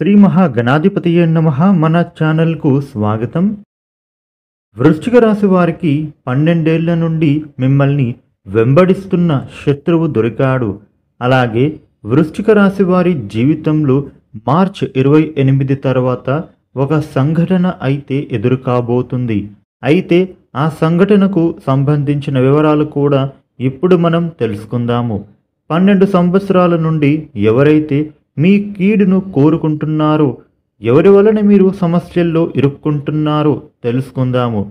శ్రీ మహాగణాధిపతియే నమః. మన ఛానల్కు స్వాగతం. వృశ్చిక రాశి వారికి 12 ఏళ్ల నుండి మిమ్మల్ని వెంబడిస్తున్న శత్రువు దొరికాడు. అలాగే వృశ్చిక రాశి వారి జీవితంలో మార్చి 28 తర్వాత ఒక సంఘటన అయితే ఎదురు కాబోతుంది. అయితే ఆ సంఘటనకు సంబంధించిన వివరాలు కూడా ఇప్పుడు మనం తెలుసుకుందాము. 12 సంవత్సరాల నుండి ఎవరైతే మీ కీడును కోరుకుంటున్నారో, ఎవరి వలన మీరు సమస్యల్లో ఇరుక్కుంటున్నారో తెలుసుకుందాము.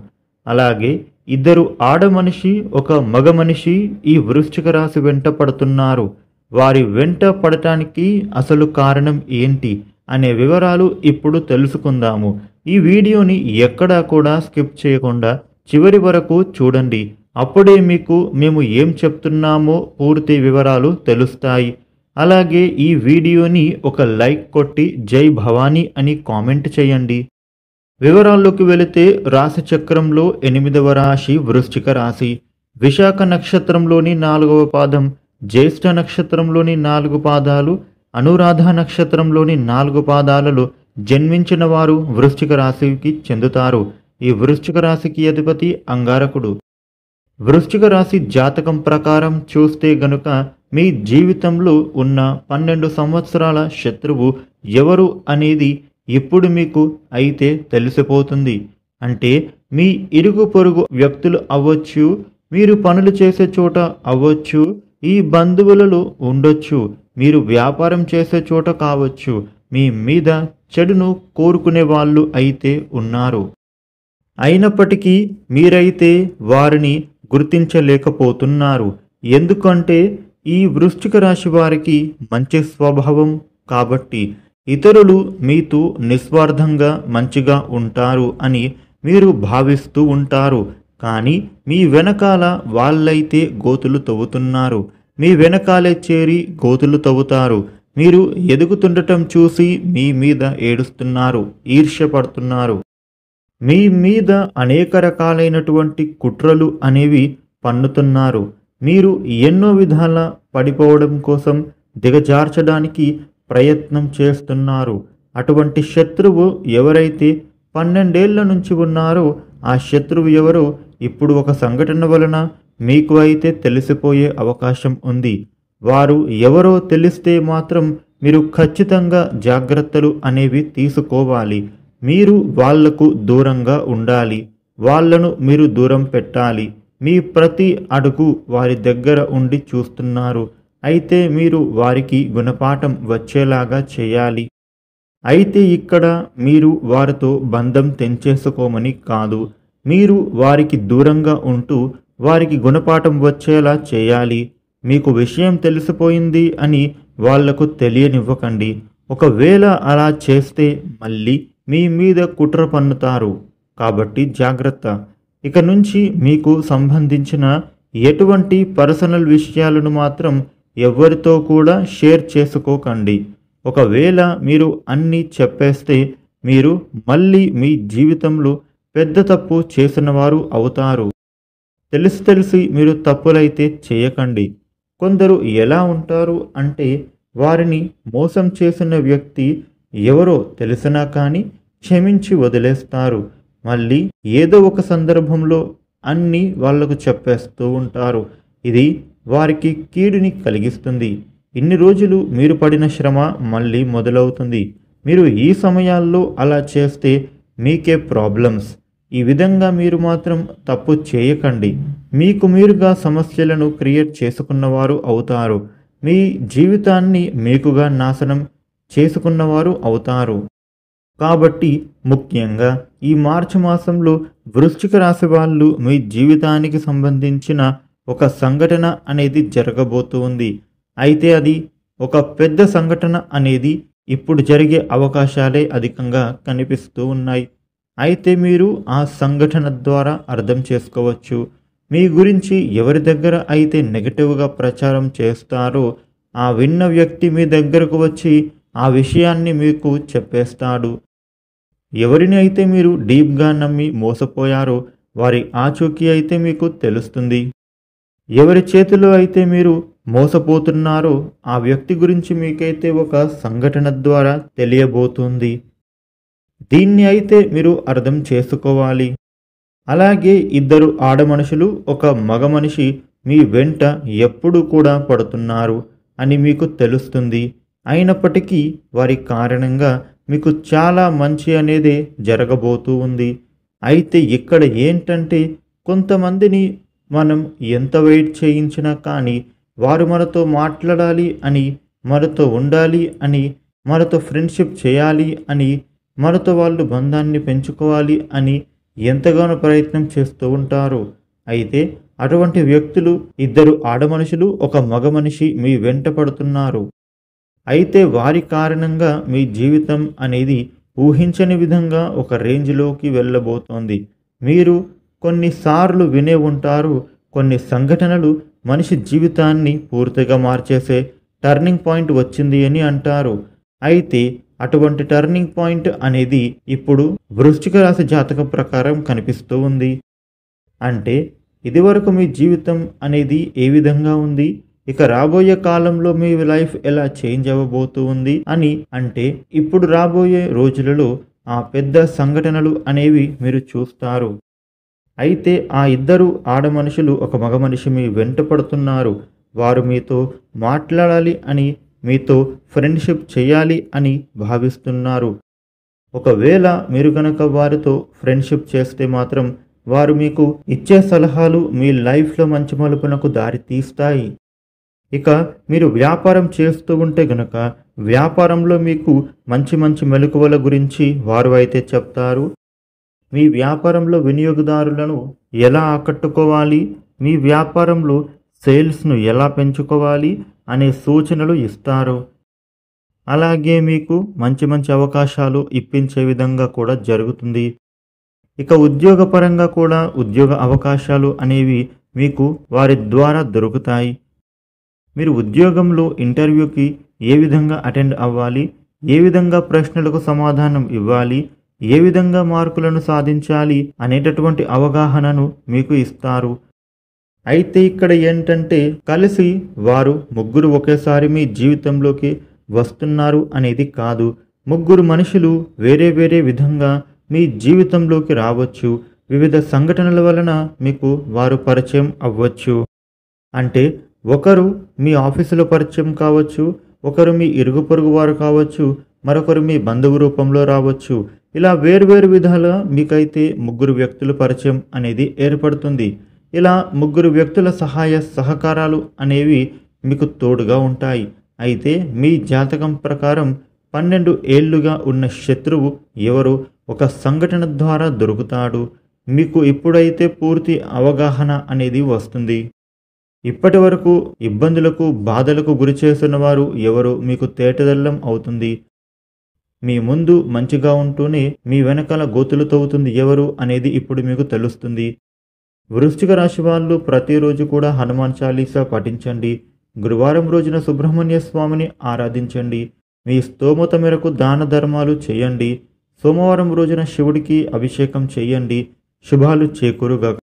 అలాగే ఇద్దరు ఆడ మనిషి ఒక మగ మనిషి ఈ వృశ్చిక రాశి వెంట పడుతున్నారు. వారి వెంట పడటానికి అసలు కారణం ఏంటి అనే వివరాలు ఇప్పుడు తెలుసుకుందాము. ఈ వీడియోని ఎక్కడా కూడా స్కిప్ చేయకుండా చివరి వరకు చూడండి. అప్పుడే మీకు మేము ఏం చెప్తున్నామో పూర్తి వివరాలు తెలుస్తాయి. అలాగే ఈ వీడియోని ఒక లైక్ కొట్టి జై భవానీ అని కామెంట్ చేయండి. వివరాల్లోకి వెళితే రాశి చక్రంలో 8వ రాశి వృశ్చిక రాశి. విశాఖ నక్షత్రంలోని 4వ పాదం, జ్యేష్ఠ నక్షత్రంలోని 4 పాదాలు, అనురాధ నక్షత్రంలోని 4 పాదాలలో జన్మించిన వారు వృశ్చిక రాశికి చెందుతారు. ఈ వృశ్చిక రాశికి అధిపతి అంగారకుడు. వృశ్చిక రాశి జాతకం ప్రకారం చూస్తే గనుక మీ జీవితంలో ఉన్న 12 సంవత్సరాల శత్రువు ఎవరు అనేది ఇప్పుడు మీకు అయితే తెలిసిపోతుంది. అంటే మీ ఇరుగు పొరుగు వ్యక్తులు అవ్వచ్చు, మీరు పనులు చేసే చోట అవ్వచ్చు, ఈ బంధువులలో ఉండొచ్చు, మీరు వ్యాపారం చేసే చోట కావచ్చు. మీ మీద చెడును కోరుకునే వాళ్ళు అయితే ఉన్నారు. అయినప్పటికీ మీరైతే వారిని గుర్తించలేకపోతున్నారు. ఎందుకంటే ఈ వృశ్చిక రాశి వారికి మంచి స్వభావం కాబట్టి ఇతరులు మీతో నిస్వార్థంగా మంచిగా ఉంటారు అని మీరు భావిస్తూ ఉంటారు. కానీ మీ వెనకాల వాళ్ళైతే గోతులు తవ్వుతున్నారు. మీ వెనకాలే చేరి గోతులు తవ్వుతారు. మీరు ఎదుగుతుండటం చూసి మీ మీద ఏడుస్తున్నారు, ఈర్ష్యపడుతున్నారు. మీ మీద అనేక రకాలైనటువంటి కుట్రలు అనేవి పన్నుతున్నారు. మీరు ఎన్నో విధాల పడిపోవడం కోసం దిగజార్చడానికి ప్రయత్నం చేస్తున్నారు. అటువంటి శత్రువు ఎవరైతే 12 ఏళ్ల నుంచి ఉన్నారో ఆ శత్రువు ఎవరో ఇప్పుడు ఒక సంఘటన వలన మీకు అయితే తెలిసిపోయే అవకాశం ఉంది. వారు ఎవరో తెలిస్తే మాత్రం మీరు ఖచ్చితంగా జాగ్రత్తలు అనేవి తీసుకోవాలి. మీరు వాళ్లకు దూరంగా ఉండాలి. వాళ్లను మీరు దూరం పెట్టాలి. మీ ప్రతి అడుగు వారి దగ్గర ఉండి చూస్తున్నారు. అయితే మీరు వారికి గుణపాఠం వచ్చేలాగా చేయాలి. అయితే ఇక్కడ మీరు వారితో బంధం తెంచేసుకోమని కాదు, మీరు వారికి దూరంగా ఉంటూ వారికి గుణపాఠం వచ్చేలా చేయాలి. మీకు విషయం తెలిసిపోయింది అని వాళ్లకు తెలియనివ్వకండి. ఒకవేళ అలా చేస్తే మళ్ళీ మీ మీద కుట్ర పన్నుతారు. కాబట్టి జాగ్రత్త. ఇక నుంచి మీకు సంబంధించిన ఎటువంటి పర్సనల్ విషయాలను మాత్రం ఎవరితో కూడా షేర్ చేసుకోకండి. ఒకవేళ మీరు అన్నీ చెప్పేస్తే మీరు మళ్ళీ మీ జీవితంలో పెద్ద తప్పు చేసిన వారు అవుతారు. తెలిసి మీరు తప్పులైతే చేయకండి. కొందరు ఎలా ఉంటారు అంటే వారిని మోసం చేసిన వ్యక్తి ఎవరో తెలిసినా కానీ క్షమించి వదిలేస్తారు. మళ్ళీ ఏదో ఒక సందర్భంలో అన్నీ వాళ్లకు చెప్పేస్తూ ఉంటారు. ఇది వారికి కీడుని కలిగిస్తుంది. ఇన్ని రోజులు మీరు పడిన శ్రమ మళ్ళీ మొదలవుతుంది. మీరు ఈ సమయాల్లో అలా చేస్తే మీకే ప్రాబ్లమ్స్. ఈ విధంగా మీరు మాత్రం తప్పు చేయకండి. మీకు మీరుగా సమస్యలను క్రియేట్ చేసుకున్నవారు అవుతారు. మీ జీవితాన్ని మీకుగా నాశనం చేసుకున్నవారు అవుతారు. కాబట్టి ముఖ్యంగా ఈ మార్చి మాసంలో వృశ్చిక రాశి వాళ్ళు మీ జీవితానికి సంబంధించిన ఒక సంఘటన అనేది జరగబోతుంది. అయితే అది ఒక పెద్ద సంఘటన అనేది ఇప్పుడు జరిగే అవకాశాలే అధికంగా కనిపిస్తూ ఉన్నాయి. అయితే మీరు ఆ సంఘటన ద్వారా అర్థం చేసుకోవచ్చు. మీ గురించి ఎవరి దగ్గర అయితే నెగటివ్గా ప్రచారం చేస్తారో ఆ విన్న వ్యక్తి మీ దగ్గరకు వచ్చి ఆ విషయాన్ని మీకు చెప్పేస్తాడు. ఎవరిని అయితే మీరు డీప్గా నమ్మి మోసపోయారో వారి ఆచూకీ అయితే మీకు తెలుస్తుంది. ఎవరి చేతిలో అయితే మీరు మోసపోతున్నారో ఆ వ్యక్తి గురించి మీకైతే ఒక సంఘటన ద్వారా తెలియబోతుంది. దీన్ని అయితే మీరు అర్థం చేసుకోవాలి. అలాగే ఇద్దరు ఆడమనుషులు ఒక మగ మనిషి మీ వెంట ఎప్పుడు కూడా పడుతున్నారు అని మీకు తెలుస్తుంది. అయినప్పటికీ వారి కారణంగా మీకు చాలా మంచి అనేదే జరగబోతూ ఉంది. అయితే ఇక్కడ ఏంటంటే కొంతమందిని మనం ఎంత వెయిట్ చేయించినా కానీ వారు మనతో మాట్లాడాలి అని, మనతో ఉండాలి అని, మనతో ఫ్రెండ్షిప్ చేయాలి అని, మనతో వాళ్ళు బంధాన్ని పెంచుకోవాలి అని ఎంతగానో ప్రయత్నం చేస్తూ ఉంటారు. అయితే అటువంటి వ్యక్తులు ఇద్దరు ఆడమనుషులు ఒక మగ మనిషి మీ వెంట పడుతున్నారు. అయితే వారి కారణంగా మీ జీవితం అనేది ఊహించని విధంగా ఒక రేంజ్లోకి వెళ్ళబోతోంది. మీరు కొన్నిసార్లు వినే ఉంటారు, కొన్ని సంఘటనలు మనిషి జీవితాన్ని పూర్తిగా మార్చేసే టర్నింగ్ పాయింట్ వచ్చింది అని అంటారు. అయితే అటువంటి టర్నింగ్ పాయింట్ అనేది ఇప్పుడు వృశ్చిక రాశి జాతకం ప్రకారం కనిపిస్తూ ఉంది. అంటే ఇదివరకు మీ జీవితం అనేది ఏ విధంగా ఉంది, ఇక రాబోయే కాలంలో మీ లైఫ్ ఎలా చేంజ్ అవ్వబోతూ ఉంది అని, అంటే ఇప్పుడు రాబోయే రోజులలో ఆ పెద్ద సంఘటనలు అనేవి మీరు చూస్తారు. అయితే ఆ ఇద్దరు ఆడమనుషులు ఒక మగ మనిషి మీ వెంట పడుతున్నారు. వారు మీతో మాట్లాడాలి అని, మీతో ఫ్రెండ్షిప్ చేయాలి అని భావిస్తున్నారు. ఒకవేళ మీరు కనుక వారితో ఫ్రెండ్షిప్ చేస్తే మాత్రం వారు మీకు ఇచ్చే సలహాలు మీ లైఫ్లో మంచి మలుపునకు దారి తీస్తాయి. ఇక మీరు వ్యాపారం చేస్తూ ఉంటే గనక వ్యాపారంలో మీకు మంచి మంచి మెలకువల గురించి వారు అయితే చెప్తారు. మీ వ్యాపారంలో వినియోగదారులను ఎలా ఆకట్టుకోవాలి, మీ వ్యాపారంలో సేల్స్ను ఎలా పెంచుకోవాలి అనే సూచనలు ఇస్తారు. అలాగే మీకు మంచి మంచి అవకాశాలు ఇప్పించే విధంగా కూడా జరుగుతుంది. ఇక ఉద్యోగపరంగా కూడా ఉద్యోగ అవకాశాలు అనేవి మీకు వారి ద్వారా దొరుకుతాయి. మీరు ఉద్యోగంలో ఇంటర్వ్యూకి ఏ విధంగా అటెండ్ అవ్వాలి, ఏ విధంగా ప్రశ్నలకు సమాధానం ఇవ్వాలి, ఏ విధంగా మార్కులను సాధించాలి అనేటటువంటి అవగాహనను మీకు ఇస్తారు. అయితే ఇక్కడ ఏంటంటే కలిసి వారు ముగ్గురు ఒకేసారి మీ జీవితంలోకి వస్తున్నారు అనేది కాదు. ముగ్గురు మనుషులు వేరే వేరే విధంగా మీ జీవితంలోకి రావచ్చు. వివిధ సంఘటనల వలన మీకు వారు పరిచయం అవ్వచ్చు. అంటే ఒకరు మీ ఆఫీసులో పరిచయం కావచ్చు, ఒకరు మీ ఇరుగు పొరుగు వారు కావచ్చు, మరొకరు మీ బంధువు రూపంలో రావచ్చు. ఇలా వేరువేరు విధాలుగా మీకైతే ముగ్గురు వ్యక్తుల పరిచయం అనేది ఏర్పడుతుంది. ఇలా ముగ్గురు వ్యక్తుల సహాయ సహకారాలు అనేవి మీకు తోడుగా ఉంటాయి. అయితే మీ జాతకం ప్రకారం 12 ఏళ్లుగా ఉన్న శత్రువు ఎవరో ఒక సంఘటన ద్వారా దొరుకుతాడు. మీకు ఇప్పుడైతే పూర్తి అవగాహన అనేది వస్తుంది. ఇప్పటి వరకు ఇబ్బందులకు బాధలకు గురి చేస్తున్న వారు ఎవరో మీకు తేటదల్లం అవుతుంది. మీ ముందు మంచిగా ఉంటూనే మీ వెనకాల గోతులు తవ్వుతుంది ఎవరు అనేది ఇప్పుడు మీకు తెలుస్తుంది. వృశ్చిక రాశి వాళ్ళు ప్రతిరోజు కూడా హనుమాన్ చాలీసా పఠించండి. గురువారం రోజున సుబ్రహ్మణ్య స్వామిని ఆరాధించండి. మీ స్తోమత మేరకు దాన ధర్మాలు చేయండి. సోమవారం రోజున శివుడికి అభిషేకం చేయండి. శుభాలు చేకూరుగాక.